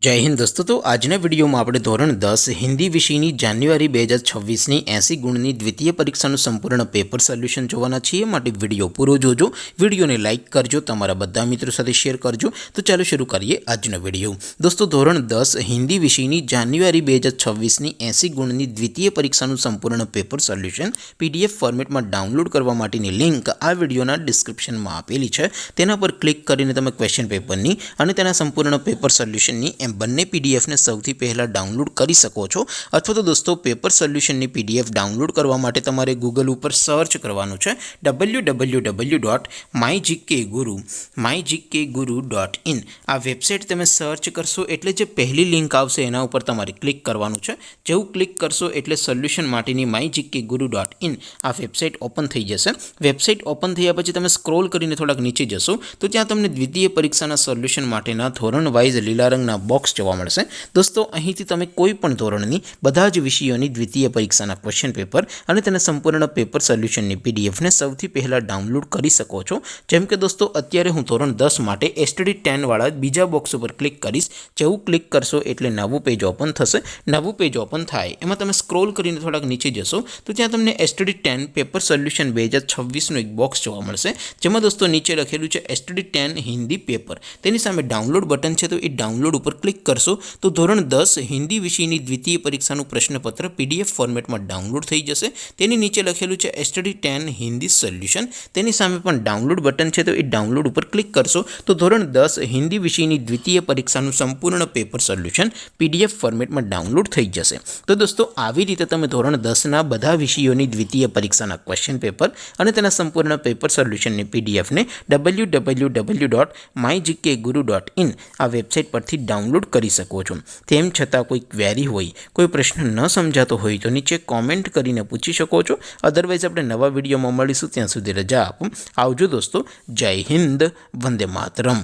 जय हिंद दोस्तों। तो આજના વિડીયોમાં આપણે ધોરણ 10 હિન્દી વિષયની જાન્યુઆરી 2026ની 80 ગુણની દ્વિતીય પરીક્ષાનું સંપૂર્ણ પેપર સોલ્યુશન જોવાના છીએ। માટે વિડીયો પૂરો જોજો, વિડીયોને લાઇક કરજો, તમારા બધા મિત્રો સાથે શેર કરજો। તો ચાલો શરૂ કરીએ આજનો વિડીયો। દોસ્તો ધોરણ 10 હિન્દી વિષયની જાન્યુઆરી 2026ની 80 ગુણની દ્વિતીય પરીક્ષાનું સંપૂર્ણ પેપર સોલ્યુશન પીડીએફ ફોર્મેટમાં ડાઉનલોડ કરવા માટેની લિંક આ વિડીયોના ડિસ્ક્રિપ્શનમાં આપેલી છે। તેના પર ક્લિક કરીને તમે ક્વેશ્ચન પેપરની અને તેના સંપૂર્ણ પેપર સોલ્યુશનની બંને પીડીએફ ને સૌથી પહેલા ડાઉનલોડ કરી શકો છો। અથવા તો દોસ્તો પેપર સોલ્યુશનની પીડીએફ ડાઉનલોડ કરવા માટે તમારે ગૂગલ ઉપર સર્ચ કરવાનું છે www.mygkguru.in। આ વેબસાઇટ તમે સર્ચ કરશો એટલે જે પહેલી લિંક આવશે એના ઉપર તમારે ક્લિક કરવાનું છે। જેવું ક્લિક કરશો એટલે સોલ્યુશન માટેની mygkguru.in આ વેબસાઇટ ઓપન થઈ જશે। વેબસાઇટ ઓપન થયા પછી તમે સ્ક્રોલ કરીને થોડાક નીચે જશો તો ત્યાં તમને દ્વિતીય પરીક્ષાના સોલ્યુશન માટેના ધોરણ વાઇઝ લીલા રંગના બોક્સ જોવા મળશે। દોસ્તો અહીંથી તમે કોઈ પણ ધોરણની બધા જ વિષયોની દ્વિતીય પરીક્ષાના ક્વેશ્ચન પેપર અને તેના સંપૂર્ણ પેપર સોલ્યુશનની પીડીએફને સૌથી પહેલાં ડાઉનલોડ કરી શકો છો। જેમ કે દોસ્તો અત્યારે હું ધોરણ 10 માટે STD 10 વાળા બીજા બોક્સ ઉપર ક્લિક કરીશ। જેવું ક્લિક કરશો એટલે નવું પેજ ઓપન થશે। નવું પેજ ઓપન થાય એમાં તમે સ્ક્રોલ કરીને થોડાક નીચે જશો તો ત્યાં તમને STD 10 પેપર સોલ્યુશન 2026નું એક બોક્સ જોવા મળશે। જેમાં દોસ્તો નીચે લખેલું છે STD 10 હિન્દી પેપર, તેની સામે ડાઉનલોડ બટન છે તો એ ડાઉનલોડ ઉપર ક્લિક કરશો તો ધોરણ 10 હિન્દી વિષયની દ્વિતીય પરીક્ષાનું પ્રશ્નપત્ર પીડીએફ ફોર્મેટમાં ડાઉનલોડ થઈ જશે। તેની નીચે લખેલું છે STD 10 હિન્દી સોલ્યુશન, તેની સામે પણ ડાઉનલોડ બટન છે તો એ ડાઉનલોડ ઉપર ક્લિક કરશો તો ધોરણ 10 હિન્દી વિષયની દ્વિતીય પરીક્ષાનું સંપૂર્ણ પેપર સોલ્યુશન પીડીએફ ફોર્મેટમાં ડાઉનલોડ થઈ જશે। તો દોસ્તો આવી રીતે તમે ધોરણ 10ના બધા વિષયોની દ્વિતીય પરીક્ષાના ક્વેશ્ચન પેપર અને તેના સંપૂર્ણ પેપર સોલ્યુશનની પીડીએફને www.mygkguru.in આ વેબસાઇટ પરથી ડાઉનલોડ કરી શકો છો। તેમ છતાં કોઈ ક્વેરી હોય, કોઈ પ્રશ્ન ન સમજાતો હોય તો નીચે કોમેન્ટ કરીને પૂછી શકો છો। અધરવાઇઝ આપણે નવા વિડીયોમાં મળીશું, ત્યાં સુધી રજા આપો। આવજો દોસ્તો, જય હિન્દ, વંદે માતરમ।